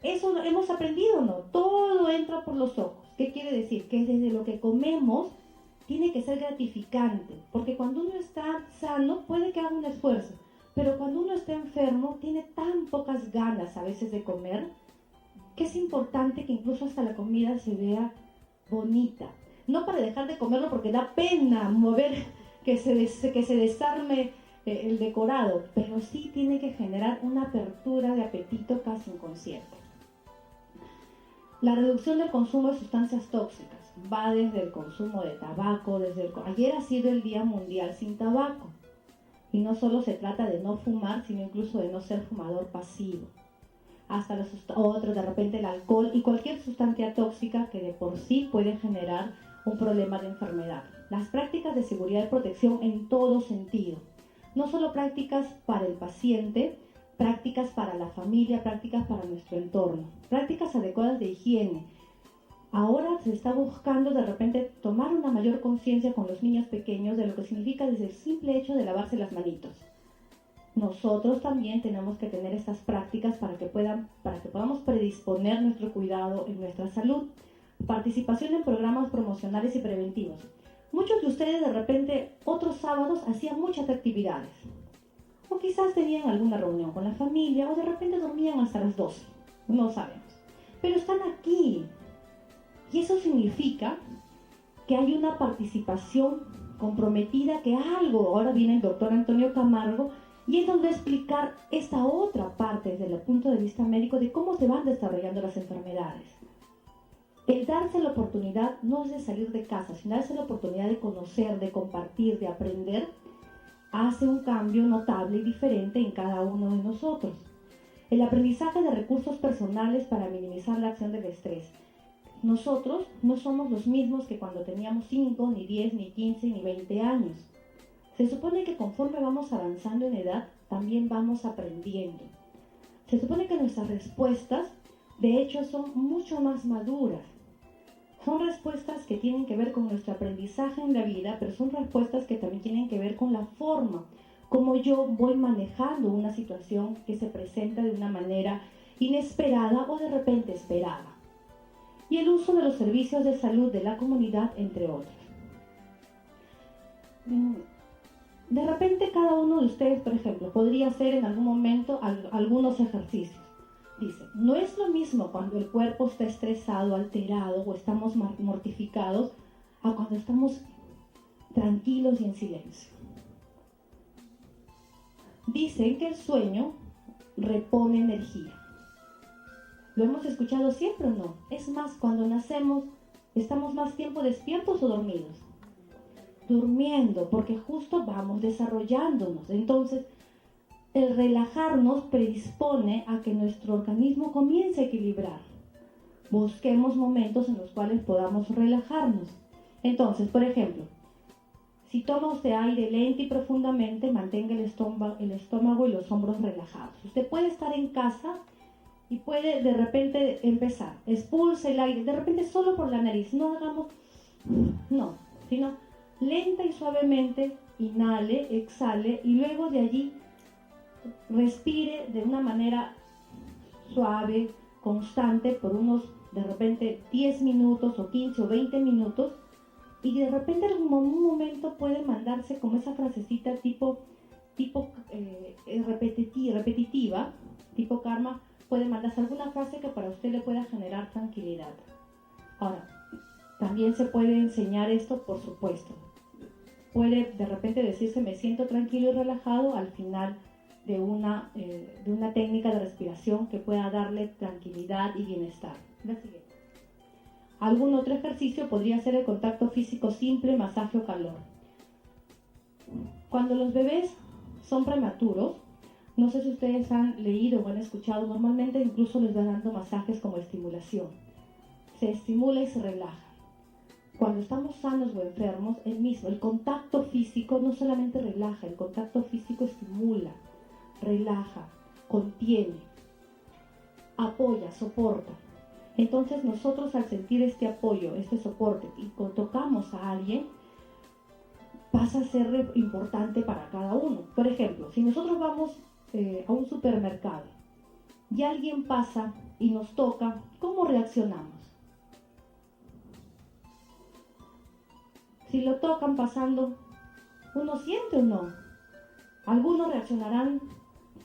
Eso hemos aprendido, ¿no? Todo entra por los ojos. ¿Qué quiere decir? Que desde lo que comemos tiene que ser gratificante, porque cuando uno está sano puede que haga un esfuerzo, pero cuando uno está enfermo tiene tan pocas ganas a veces de comer, que es importante que incluso hasta la comida se vea bonita. No para dejar de comerlo porque da pena mover, que se desarme el decorado, pero sí tiene que generar una apertura de apetito casi inconsciente. La reducción del consumo de sustancias tóxicas va desde el consumo de tabaco, ayer ha sido el Día Mundial sin Tabaco, y no solo se trata de no fumar, sino incluso de no ser fumador pasivo. Hasta de repente el alcohol y cualquier sustancia tóxica que de por sí puede generar un problema de enfermedad. Las prácticas de seguridad y protección en todo sentido, no solo prácticas para el paciente, prácticas para la familia, prácticas para nuestro entorno, prácticas adecuadas de higiene. Ahora se está buscando de repente tomar una mayor conciencia con los niños pequeños de lo que significa desde el simple hecho de lavarse las manitos. Nosotros también tenemos que tener estas prácticas para que podamos predisponer nuestro cuidado en nuestra salud. Participación en programas promocionales y preventivos. Muchos de ustedes de repente otros sábados hacían muchas actividades. O quizás tenían alguna reunión con la familia, o de repente dormían hasta las 12, no sabemos. Pero están aquí. Y eso significa que hay una participación comprometida, que ahora viene el doctor Antonio Camargo, y es donde explicar esta otra parte desde el punto de vista médico de cómo se van desarrollando las enfermedades. El darse la oportunidad no es de salir de casa, sino darse la oportunidad de conocer, de compartir, de aprender, hace un cambio notable y diferente en cada uno de nosotros. El aprendizaje de recursos personales para minimizar la acción del estrés. Nosotros no somos los mismos que cuando teníamos 5, ni 10, ni 15, ni 20 años. Se supone que conforme vamos avanzando en edad, también vamos aprendiendo. Se supone que nuestras respuestas, de hecho, son mucho más maduras. Son respuestas que tienen que ver con nuestro aprendizaje en la vida, pero son respuestas que también tienen que ver con la forma, como yo voy manejando una situación que se presenta de una manera inesperada o de repente esperada. Y el uso de los servicios de salud de la comunidad, entre otros. De repente cada uno de ustedes, por ejemplo, podría hacer en algún momento algunos ejercicios. Dice, no es lo mismo cuando el cuerpo está estresado, alterado o estamos mortificados a cuando estamos tranquilos y en silencio. Dicen que el sueño repone energía. ¿Lo hemos escuchado siempre o no? Es más, cuando nacemos, ¿estamos más tiempo despiertos o dormidos? Durmiendo, porque justo vamos desarrollándonos. Entonces, el relajarnos predispone a que nuestro organismo comience a equilibrar. Busquemos momentos en los cuales podamos relajarnos. Entonces, por ejemplo, si toma usted aire lento y profundamente, mantenga el estómago y los hombros relajados. Usted puede estar en casa y puede de repente empezar. Expulse el aire, de repente solo por la nariz. No hagamos, no, sino lenta y suavemente, inhale, exhale y luego de allí respire de una manera suave, constante, por unos de repente 10 minutos o 15 o 20 minutos, y de repente en un momento puede mandarse como esa frasecita tipo repetitiva, tipo karma, puede mandarse alguna frase que para usted le pueda generar tranquilidad. Ahora, también se puede enseñar esto, por supuesto. Puede de repente decirse me siento tranquilo y relajado al final de una técnica de respiración que pueda darle tranquilidad y bienestar. La siguiente. Algún otro ejercicio podría ser el contacto físico simple, masaje o calor. Cuando los bebés son prematuros, no sé si ustedes han leído o han escuchado, normalmente incluso les van dando masajes como estimulación. Se estimula y se relaja. Cuando estamos sanos o enfermos, el contacto físico no solamente relaja, el contacto físico estimula, relaja, contiene, apoya, soporta. Entonces nosotros al sentir este apoyo, este soporte y tocamos a alguien, pasa a ser importante para cada uno. Por ejemplo, si nosotros vamos a un supermercado y alguien pasa y nos toca, ¿cómo reaccionamos? Si lo tocan pasando, ¿uno siente o no? Algunos reaccionarán,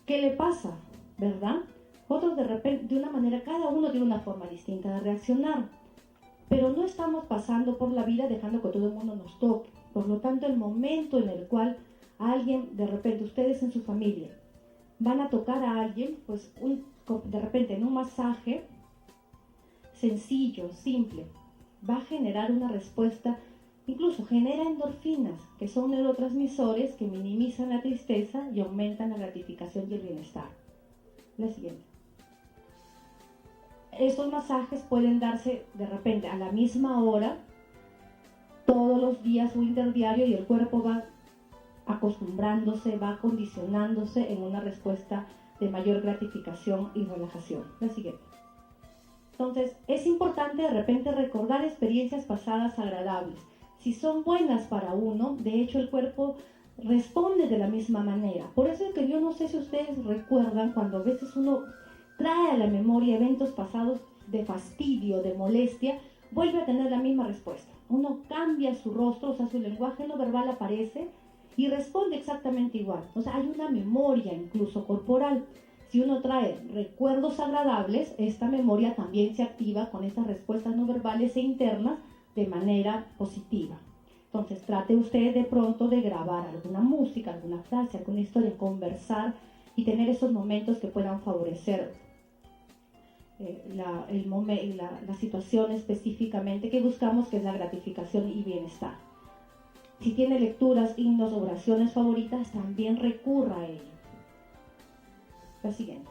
¿qué le pasa? ¿Verdad? Otros de repente, de una manera, cada uno tiene una forma distinta de reaccionar. Pero no estamos pasando por la vida dejando que todo el mundo nos toque. Por lo tanto, el momento en el cual alguien, de repente, ustedes en su familia, van a tocar a alguien, pues de repente en un masaje sencillo, simple, va a generar una respuesta, incluso genera endorfinas, que son neurotransmisores que minimizan la tristeza y aumentan la gratificación y el bienestar. La siguiente. Estos masajes pueden darse de repente a la misma hora, todos los días o interdiario, y el cuerpo va acostumbrándose, va acondicionándose en una respuesta de mayor gratificación y relajación. La siguiente. Entonces, es importante de repente recordar experiencias pasadas agradables. Si son buenas para uno, de hecho el cuerpo responde de la misma manera. Por eso es que yo no sé si ustedes recuerdan cuando a veces uno trae a la memoria eventos pasados de fastidio, de molestia, vuelve a tener la misma respuesta. Uno cambia su rostro, o sea, su lenguaje no verbal aparece y responde exactamente igual. O sea, hay una memoria incluso corporal. Si uno trae recuerdos agradables, esta memoria también se activa con estas respuestas no verbales e internas de manera positiva. Entonces, trate usted de pronto de grabar alguna música, alguna frase, alguna historia, conversar y tener esos momentos que puedan favorecer la situación específicamente que buscamos, que es la gratificación y bienestar. Si tiene lecturas, himnos, oraciones favoritas, también recurra a ello. La siguiente.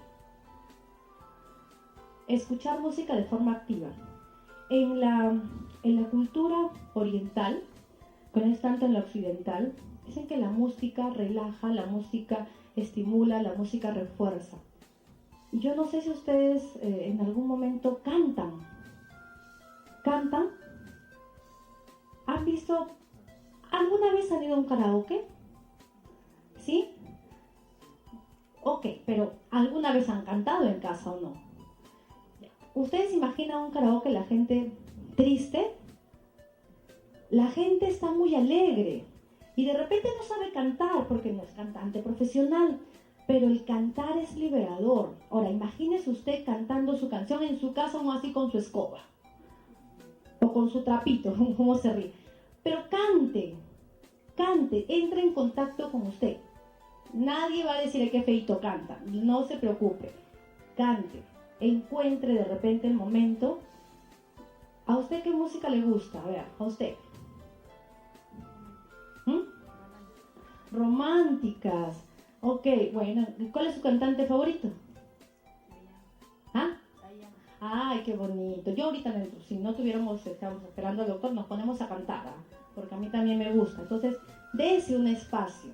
Escuchar música de forma activa. En la cultura oriental, que no es tanto en la occidental, dicen que la música relaja, la música estimula, la música refuerza. Y yo no sé si ustedes en algún momento cantan. ¿Cantan? ¿Han visto? ¿Alguna vez han ido a un karaoke? ¿Sí? Ok, pero ¿alguna vez han cantado en casa o no? ¿Ustedes imaginan un karaoke, la gente triste? La gente está muy alegre y de repente no sabe cantar porque no es cantante profesional, pero el cantar es liberador. Ahora, imagínese usted cantando su canción en su casa, no así con su escoba, o con su trapito, cómo se ríe. Pero cante, entre en contacto con usted. Nadie va a decir que feito canta, no se preocupe. Cante, encuentre de repente el momento. ¿A usted qué música le gusta? A ver, a usted. Románticas. Ok, bueno, ¿cuál es su cantante favorito? ¿Ah? Ay, qué bonito. Yo ahorita, si no estamos esperando al doctor, nos ponemos a cantar, ¿ah? Porque a mí también me gusta. Entonces, dése un espacio,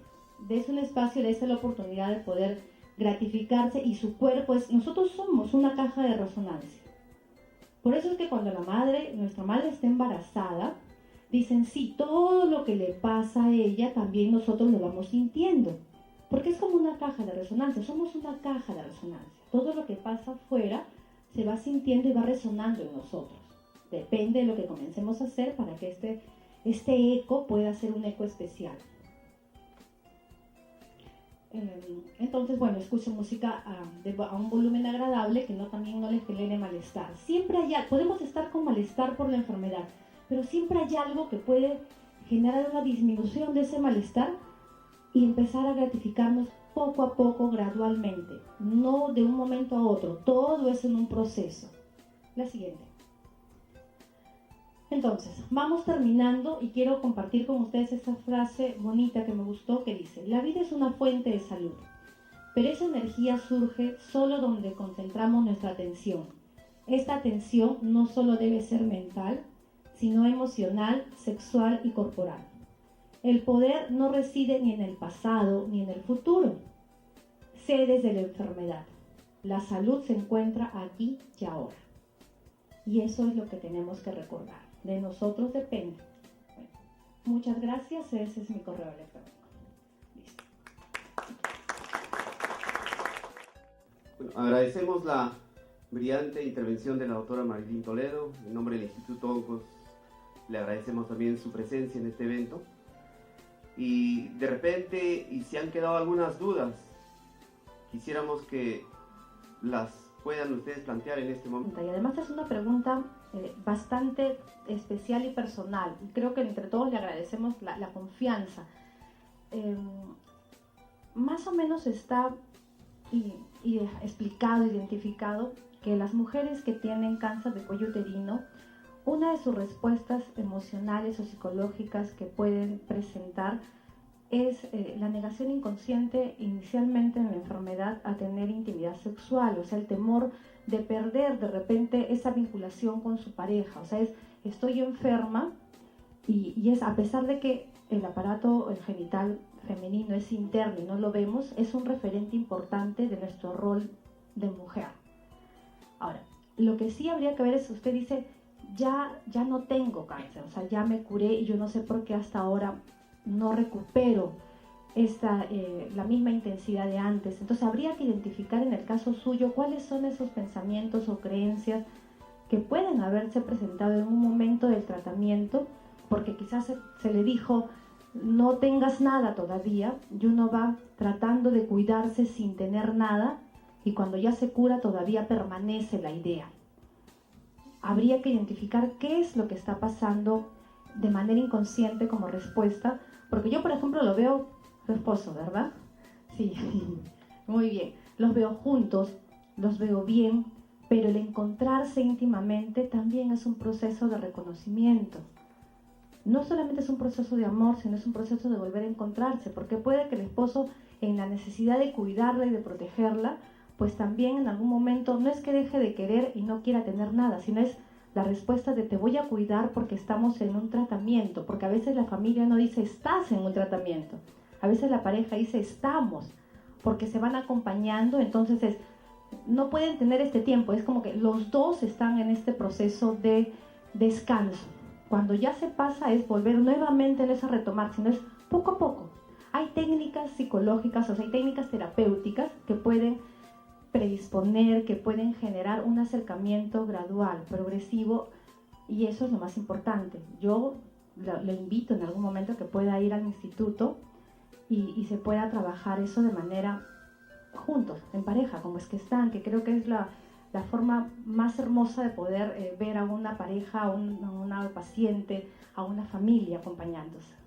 dése la oportunidad de poder gratificarse, y su cuerpo nosotros somos una caja de resonancia. Por eso es que cuando nuestra madre está embarazada, dicen, sí, todo lo que le pasa a ella, también nosotros lo vamos sintiendo. Porque es como una caja de resonancia, somos una caja de resonancia. Todo lo que pasa afuera se va sintiendo y va resonando en nosotros. Depende de lo que comencemos a hacer para que este eco pueda ser un eco especial. Entonces, bueno, escuchen música a un volumen agradable que también no les genere malestar. Siempre podemos estar con malestar por la enfermedad, pero siempre hay algo que puede generar una disminución de ese malestar y empezar a gratificarnos poco a poco, gradualmente, no de un momento a otro. Todo es en un proceso. La siguiente. Entonces, vamos terminando y quiero compartir con ustedes esta frase bonita que me gustó, que dice: la vida es una fuente de salud, pero esa energía surge solo donde concentramos nuestra atención. Esta atención no solo debe ser mental, sino emocional, sexual y corporal. El poder no reside ni en el pasado ni en el futuro. Sé desde la enfermedad. La salud se encuentra aquí y ahora. Y eso es lo que tenemos que recordar. De nosotros depende. Bueno, muchas gracias. Ese es mi correo electrónico. Listo. Bueno, agradecemos la brillante intervención de la doctora Marilyn Toledo. En nombre del Instituto Oncos, le agradecemos también su presencia en este evento. Y de repente, y si han quedado algunas dudas, quisiéramos que las puedan ustedes plantear en este momento. Y además es una pregunta bastante especial y personal. Y creo que entre todos le agradecemos la confianza. Más o menos está explicado, identificado, que las mujeres que tienen cáncer de cuello uterino, una de sus respuestas emocionales o psicológicas que pueden presentar es la negación inconsciente inicialmente en la enfermedad a tener intimidad sexual, o sea, el temor de perder de repente esa vinculación con su pareja. O sea, estoy enferma y es, a pesar de que el aparato genital femenino es interno y no lo vemos, es un referente importante de nuestro rol de mujer. Ahora, lo que sí habría que ver es, usted dice, ya no tengo cáncer, o sea, ya me curé y yo no sé por qué hasta ahora no recupero la misma intensidad de antes. Entonces habría que identificar en el caso suyo cuáles son esos pensamientos o creencias que pueden haberse presentado en un momento del tratamiento, porque quizás se le dijo no tengas nada todavía, y uno va tratando de cuidarse sin tener nada, y cuando ya se cura todavía permanece la idea. Habría que identificar qué es lo que está pasando de manera inconsciente como respuesta, porque yo, por ejemplo, lo veo su esposo, ¿verdad? Sí, muy bien. Los veo juntos, los veo bien, pero el encontrarse íntimamente también es un proceso de reconocimiento. No solamente es un proceso de amor, sino es un proceso de volver a encontrarse, porque puede que el esposo, en la necesidad de cuidarla y de protegerla, pues también en algún momento no es que deje de querer y no quiera tener nada, sino es la respuesta de te voy a cuidar porque estamos en un tratamiento, porque a veces la familia no dice estás en un tratamiento, a veces la pareja dice estamos, porque se van acompañando, entonces no pueden tener este tiempo, es como que los dos están en este proceso de descanso. Cuando ya se pasa es volver nuevamente en esa retomar, sino es poco a poco. Hay técnicas psicológicas, o sea, hay técnicas terapéuticas que pueden predisponer, que pueden generar un acercamiento gradual, progresivo, y eso es lo más importante. Yo le invito en algún momento que pueda ir al instituto y se pueda trabajar eso de manera juntos, en pareja, como es que están, que creo que es la forma más hermosa de poder ver a una pareja, a una paciente, a una familia acompañándose.